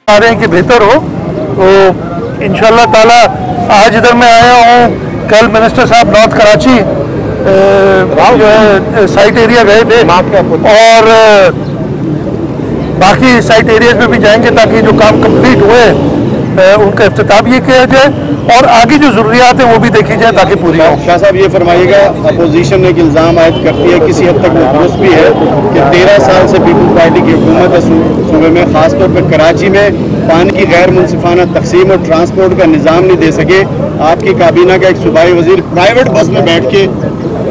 आ रहे हैं कि बेहतर हो, तो इंशाल्लाह ताला आज इधर मैं आया हूँ। कल मिनिस्टर साहब नॉर्थ कराची जो है साइट एरिया गए थे और बाकी साइट एरियाज में भी जाएंगे ताकि जो काम कंप्लीट हुए उनका इफ्तिताह भी किया जाए और आगे जो ज़रूरियात हैं वो भी देखी जाए ताकि पूरी हो। शाह साहब ये फरमाइएगा, अपोजिशन एक इल्ज़ाम आयद करती है, किसी हद तक वो दुरुस्त भी है कि 13 साल से पीपल्स पार्टी की हुकूमत है सूबे में, ख़ासतौर पर कराची में पानी की गैर मुनसिफाना तकसीम और ट्रांसपोर्ट का निज़ाम नहीं दे सके। आपकी काबीना का एक सूबाई वजीर प्राइवेट बस में बैठ के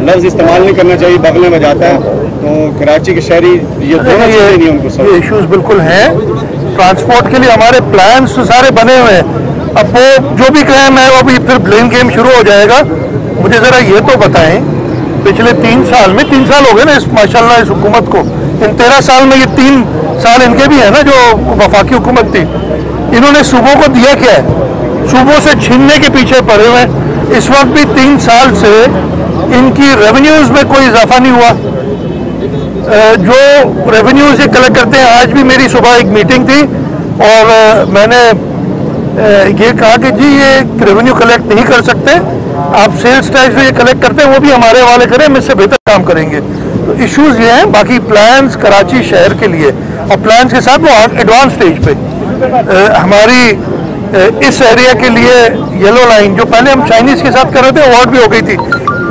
लफ्ज़ इस्तेमाल नहीं करना चाहिए, बगलें बजाता है, तो कराची के शहरी ये नहीं उनको सब इशूज़ बिल्कुल हैं। ट्रांसपोर्ट के लिए हमारे प्लान्स तो सारे बने हुए हैं। अब वो जो भी कहें मैं वो भी फिर ब्लेम गेम शुरू हो जाएगा। मुझे ज़रा ये तो बताएं, पिछले 3 साल में 3 साल हो गए ना इस माशाल्लाह इस हुकूमत को, इन 13 साल में ये 3 साल इनके भी है ना जो वफाकी हुकूमत थी, इन्होंने सूबों को दिया क्या है? सूबों से छीनने के पीछे पड़े हुए हैं। इस वक्त भी 3 साल से इनकी रेवेन्यूज़ में कोई इजाफा नहीं हुआ। जो रेवेन्यूज़ ये कलेक्ट करते हैं, आज भी मेरी सुबह एक मीटिंग थी और मैंने ये कहा कि जी ये रेवेन्यू कलेक्ट नहीं कर सकते, आप सेल्स टैक्स जो ये कलेक्ट करते हैं वो भी हमारे हवाले करें, हम इससे बेहतर काम करेंगे। तो इश्यूज़ ये हैं। बाकी प्लान्स कराची शहर के लिए और प्लान्स के साथ वो एडवांस स्टेज पे हमारी इस एरिया के लिए येलो लाइन जो पहले हम चाइनीज़ के साथ कर रहे थे, अवार्ड भी हो गई थी,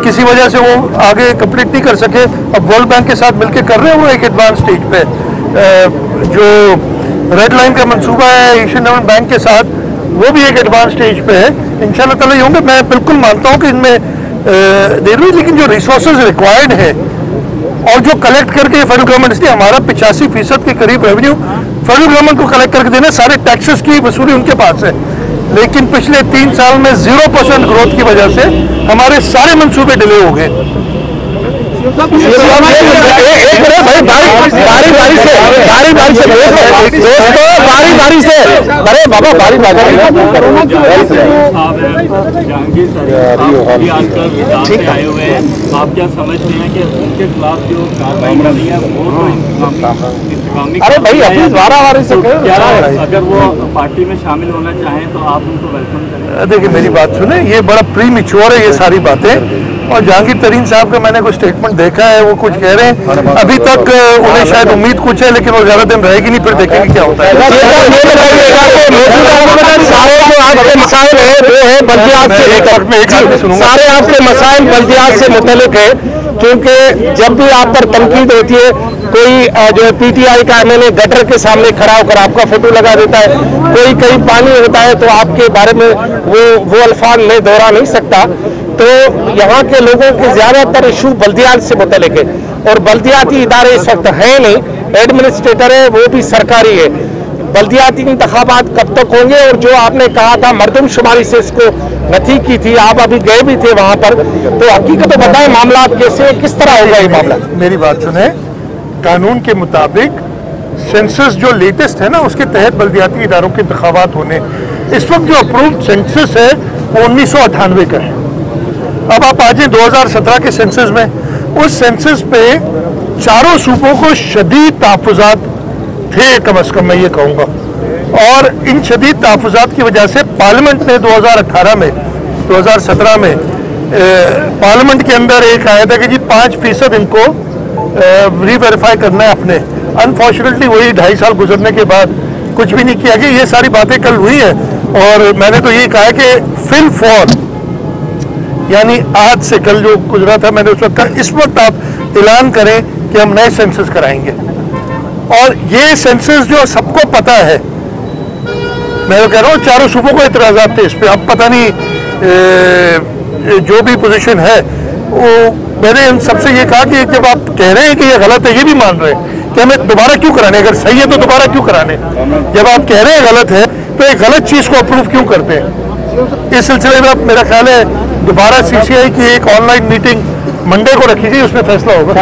किसी वजह से वो आगे कंप्लीट नहीं कर सके, अब वर्ल्ड बैंक के साथ मिलकर कर रहे हैं, वो एक एडवांस स्टेज पे। जो रेड लाइन का मंसूबा है एशियन डेवलपमेंट बैंक के साथ, वो भी एक एडवांस स्टेज पे है। इंशाल्लाह ताला ये होंगे। मैं बिल्कुल मानता हूँ कि इनमें देर हुई, लेकिन जो रिसोर्सेज रिक्वायर्ड है और जो कलेक्ट करके फेडरल गवर्नमेंट, इसलिए हमारा 85% के करीब रेवेन्यू फेडरल गवर्नमेंट को कलेक्ट करके देना, सारे टैक्सेस की वसूली उनके पास है। लेकिन पिछले 3 साल में 0% ग्रोथ की वजह से हमारे सारे मंसूबे डिले हो गए। बारी से अरे बाबा बारी आए हुए हैं, आप क्या समझते हैं कि उनके खिलाफ जो कार्रवाई करनी है वो अरे भाई अपनी वारावारी से अगर वो पार्टी में शामिल होना चाहें तो आप उनको वेलकम करें? देखिए मेरी बात सुने, ये बड़ा प्री मैच्योर है ये सारी बातें। और जहांगीर तरीन साहब का मैंने कुछ स्टेटमेंट देखा है, वो कुछ कह रहे हैं, अभी तक उन्हें शायद उम्मीद कुछ है, लेकिन वो ज्यादा दिन रहेगी नहीं, फिर देखेंगे क्या होता है। सारे आपके मसाइल बल्दियात से मुतल्लिक है, क्योंकि जब भी आप पर तनकीद होती है, कोई जो है पीटीआई का एमएलए गटर के सामने खड़ा होकर आपका फोटो लगा देता है, कोई कहीं पानी होता है तो आपके बारे में वो अल्फाज मैं दोहरा नहीं सकता। तो यहाँ के लोगों के ज्यादातर इशू बल्दियात से मुतल्लिक है और बल्दियाती इदारे इस वक्त है नहीं, एडमिनिस्ट्रेटर है वो भी सरकारी है। बल्दियाती इंतखाबात कब तक होंगे? और जो आपने कहा था मरदमशुमारी से इसको नथी की थी, आप अभी गए भी थे वहां पर, तो हकीकत तो बताएं मामला कैसे किस तरह होगा ये मामला? मेरी बात सुने, कानून के मुताबिक सेंसस जो लेटेस्ट है ना, उसके तहत बल्दियाती इदारों के इंतखाबात होने। इस वक्त जो अप्रूव्ड सेंसस है वो 1998 का है। अब आप आ जाए 2017 के सेंसस में, उस सेंसस पे चारों सूबों को शदीद तहफ़्फ़ुज़ात थे, कम अज़ कम मैं ये कहूँगा। और इन शदीद तहफ़्फ़ुज़ात की वजह से पार्लियामेंट ने 2017 में पार्लियामेंट के अंदर एक आया था कि जी 5% इनको रीवेरीफाई करना है अपने। अनफॉर्चुनेटली वही 2.5 साल गुजरने के बाद कुछ भी नहीं किया गया। ये सारी बातें कल हुई है और मैंने तो ये कहा कि फिल फॉर, यानी आज से कल जो गुजरा था, मैंने उस वक्त कहा इस वक्त आप ऐलान करें कि हम नए सेंसस कराएंगे। और ये सेंसस जो सबको पता है, मैं तो कह रहा हूँ चारों सूबों को इतराज़ात थे इस पर। अब पता नहीं जो भी पोजीशन है वो, मैंने इन सबसे ये कहा कि जब आप कह रहे हैं कि ये गलत है, ये भी मान रहे हैं कि हमें दोबारा क्यों कराने, अगर सही है तो दोबारा क्यों कराने? जब आप कह रहे हैं गलत है तो एक गलत चीज़ को अप्रूव क्यों करते हैं? इस सिलसिले में मेरा ख्याल है दोबारा सीसीआई की एक ऑनलाइन मीटिंग मंडे को रखी गई, उसमें फैसला होगा।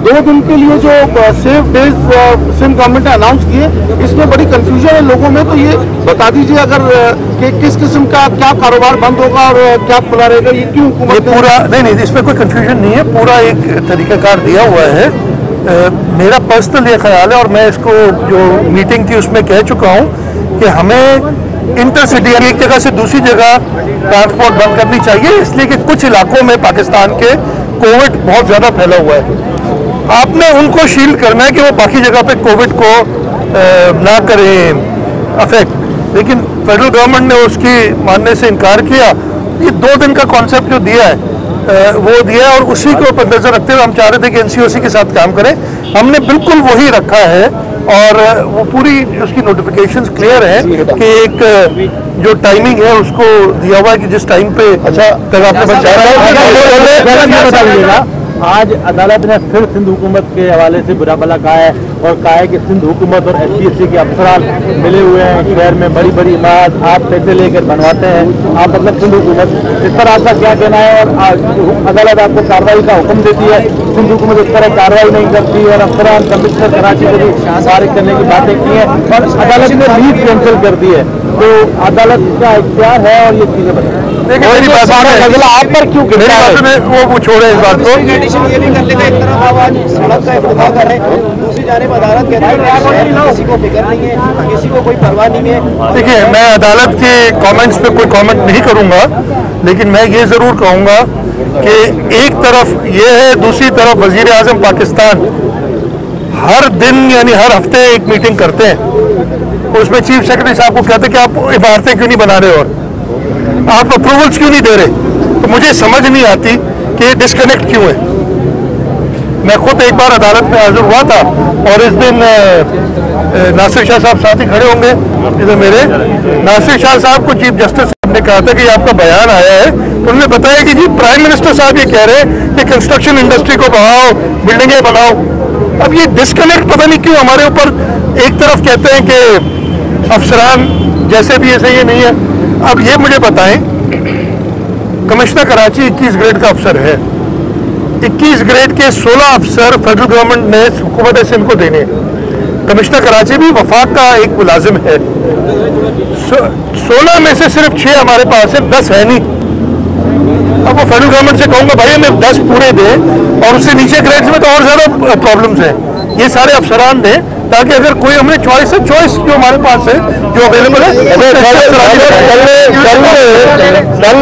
2 दिन के लिए जो सेफ डेज सिम गवर्नमेंट ने अनाउंस किए, इसमें बड़ी कंफ्यूजन है लोगों में, तो ये बता दीजिए अगर कि किस किस्म का क्या कारोबार बंद होगा और क्या खुला रहेगा, ये क्यों? ये पूरा नहीं, इसमें कोई कंफ्यूजन नहीं है, पूरा एक तरीकाकार दिया हुआ है। मेरा पर्सनल ये ख्याल है और मैं इसको जो मीटिंग थी उसमें कह चुका हूँ कि हमें इंटरसिटी एक जगह से दूसरी जगह ट्रांसपोर्ट बंद करनी चाहिए, इसलिए कि कुछ इलाकों में पाकिस्तान के कोविड बहुत ज़्यादा फैला हुआ है। आपने उनको शील्ड करना है कि वो बाकी जगह पे कोविड को ना करें अफेक्ट, लेकिन फेडरल गवर्नमेंट ने उसकी मानने से इनकार किया। ये 2 दिन का कॉन्सेप्ट जो दिया है वो दिया है और उसी को नजर रखते हुए हम चाह रहे थे कि एनसीओसी के साथ काम करें। हमने बिल्कुल वही रखा है और वो पूरी उसकी नोटिफिकेशंस क्लियर है कि एक जो टाइमिंग है उसको दिया हुआ है कि जिस टाइम पे अच्छा तक आपने बताया। आज अदालत ने फिर सिंध हुकूमत के हवाले से बुरा भला कहा है और कहा है कि सिंध हुकूमत और एसपीएससी के अफसरान मिले हुए हैं शहर में बड़ी बड़ी इमारत आप पैसे लेकर बनवाते हैं, आप मतलब सिंध हुकूमत, इस पर आपका क्या कहना है? और अदालत आपको कार्रवाई का हुक्म देती है, सिंध हुकूमत इस तरह कार्रवाई नहीं करती और अफसरान कमिश्नर कराची को भी फारिग करने की बातें की हैं और अदालत ने लीव कैंसिल कर दी है, तो अदालत का इख्तियार है और ये चीजें बताएं। मेरी बात आप पर क्यों वो छोड़े इस बात को। ये भी कर लेगा, एक तरफ आप आज सड़क का इफ्तिताह कर रहे हैं, दूसरी जानिब अदालत कहती है किसी को फिक्र नहीं है, किसी को कोई परवाह नहीं है। देखिए, मैं अदालत के कमेंट्स पे कोई कमेंट नहीं करूंगा, लेकिन मैं ये जरूर कहूंगा कि एक तरफ ये है, दूसरी तरफ वजीर आजम पाकिस्तान हर दिन यानी हर हफ्ते एक मीटिंग करते हैं, उसमें चीफ सेक्रेटरी साहब को कहते हैं कि आप इमारतें क्यों नहीं बना रहे और आप अप्रूवल्स क्यों नहीं दे रहे। तो मुझे समझ नहीं आती कि डिस्कनेक्ट क्यों है। मैं खुद एक बार अदालत में हाजिर हुआ था और इस दिन नासिर शाह साहब साथ ही खड़े होंगे इधर मेरे, नासिर शाह साहब को चीफ जस्टिस साहब ने कहा था कि आपका बयान आया है, तो उन्होंने बताया कि जी प्राइम मिनिस्टर साहब ये कह रहे हैं कि कंस्ट्रक्शन इंडस्ट्री को बढ़ाओ, बिल्डिंगें बनाओ। अब ये डिस्कनेक्ट पता नहीं क्यों हमारे ऊपर, एक तरफ कहते हैं कि अफसरान जैसे भी ऐसे ये नहीं है। अब ये मुझे बताएं, कमिश्नर कराची 21 ग्रेड का अफसर है, 21 ग्रेड के 16 अफसर फेडरल गवर्नमेंट ने हुकूमत सिंध को देने। कमिश्नर कराची भी वफाक का एक मुलाजिम है। 16 में से सिर्फ 6 हमारे पास है, 10 है नहीं। अब वो फेडरल गवर्नमेंट से कहूंगा भाई हमें 10 पूरे दे, और उससे नीचे ग्रेड्स में तो और ज्यादा प्रॉब्लम्स हैं, ये सारे अफसरान दें, ताकि अगर कोई हमें चॉइस है, चॉइस जो हमारे पास है जो अवेलेबल है। कल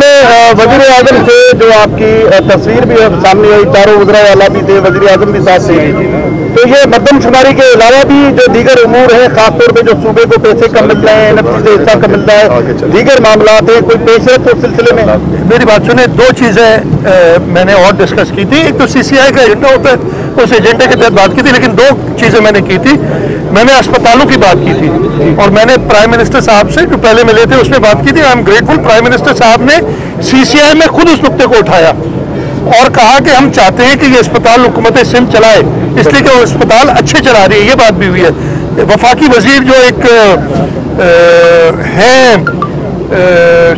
वजीर आजम से जो आपकी तस्वीर भी सामने आई, चारों वज़रा वाला भी थे, वजीर आजम भी साथ से, तो ये मद्दमशुमारी के अलावा भी जो दीगर उमूर है, खासतौर पे जो सूबे को पैसे कम मिल रहे हैं, नफी से हिस्सा कम मिलता है, दीगर मामला थे, कोई पेश है तो सिलसिले में? मेरी बात सुने, 2 चीज़ें मैंने और डिस्कस की थी। एक तो CCI का एजेंडा होता है, उस एजेंडे के तहत बात की थी, लेकिन 2 चीज़ें मैंने की थी। मैंने अस्पतालों की बात की थी और मैंने प्राइम मिनिस्टर साहब से जो पहले मिले थे उसमें बात की थी। I am grateful, prime minister साहब ने CCI में खुद उस नुक्ते को उठाया और कहा कि हम चाहते हैं कि ये अस्पताल हुकूमत सिंध चलाए, इसलिए कि वो अस्पताल अच्छे चला रही है, ये बात भी हुई है। वफाकी वजीर जो एक हैं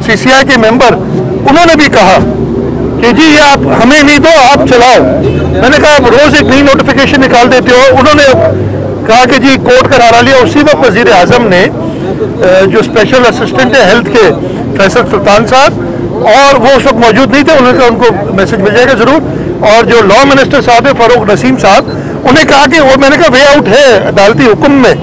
CCI के मेंबर, उन्होंने भी कहा कि जी ये आप हमें नहीं दो, आप चलाओ। मैंने कहा आप रोज एक नई नोटिफिकेशन निकाल देते हो। उन्होंने कहा कि जी कोर्ट का सहारा लिया। उसी वक्त वजीर आजम ने जो स्पेशल असिस्टेंट है हेल्थ के फैसल सुल्तान साहब, और वो उस वक्त मौजूद नहीं थे, उन्होंने कहा उनको मैसेज मिल जाएगा जरूर, और जो लॉ मिनिस्टर साहब है फारूक नसीम साहब, उन्हें कहा कि वो, मैंने कहा वे आउट है, अदालती हुक्म में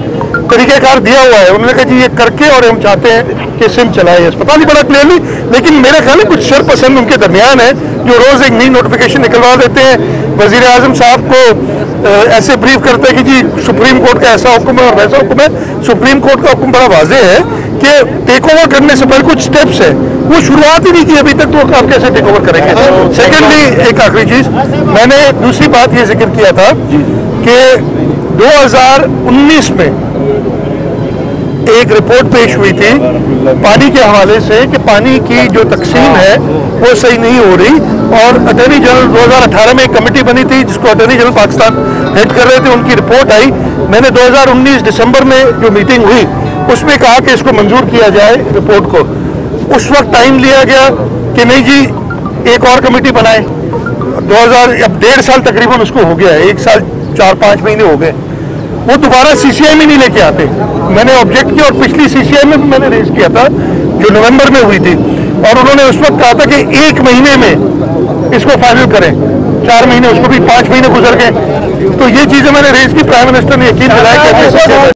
तरीक़ाकार दिया हुआ है। उन्होंने कहा जी ये करके और हम चाहते हैं कि सिम चलाए। अस्पताल ही बड़ा क्लियरली, लेकिन मेरा ख्याल है कुछ शरपसंद उनके दरमियान है जो रोज एक नई नोटिफिकेशन निकलवा देते हैं। वजीर आजम साहब को ऐसे ब्रीफ करते हैं कि जी सुप्रीम कोर्ट का ऐसा हुक्म है और वैसा हुक्म है। सुप्रीम कोर्ट का हुक्म बड़ा वाजे है कि टेक ओवर करने से पहले कुछ स्टेप्स है, वो शुरुआत ही नहीं की अभी तक, तो आप कैसे टेक ओवर करेंगे। सेकेंडली, एक आखिरी चीज, मैंने दूसरी बात ये जिक्र किया था कि 2019 में एक रिपोर्ट पेश हुई थी पानी के हवाले से कि पानी की जो तकसीम है वो सही नहीं हो रही, और अटॉर्नी जनरल 2018 में एक कमेटी बनी थी जिसको अटॉर्नी जनरल पाकिस्तान हेड कर रहे थे, उनकी रिपोर्ट आई। मैंने 2019 दिसंबर में जो मीटिंग हुई उसमें कहा कि इसको मंजूर किया जाए रिपोर्ट को। उस वक्त टाइम लिया गया कि नहीं जी एक और कमेटी बनाए। 2000 अब 1.5 साल तकरीबन उसको हो गया है, 1 साल 4-5 महीने हो गए, वो दोबारा CCI में नहीं लेके आते। मैंने ऑब्जेक्ट किया और पिछली CCI में मैंने रेज किया था जो नवंबर में हुई थी, और उन्होंने उस वक्त कहा था कि 1 महीने में इसको फाइनल करें। 4 महीने, उसको भी 5 महीने गुजर गए। तो ये चीजें मैंने रेज की, प्राइम मिनिस्टर ने यकीन दिलाया कि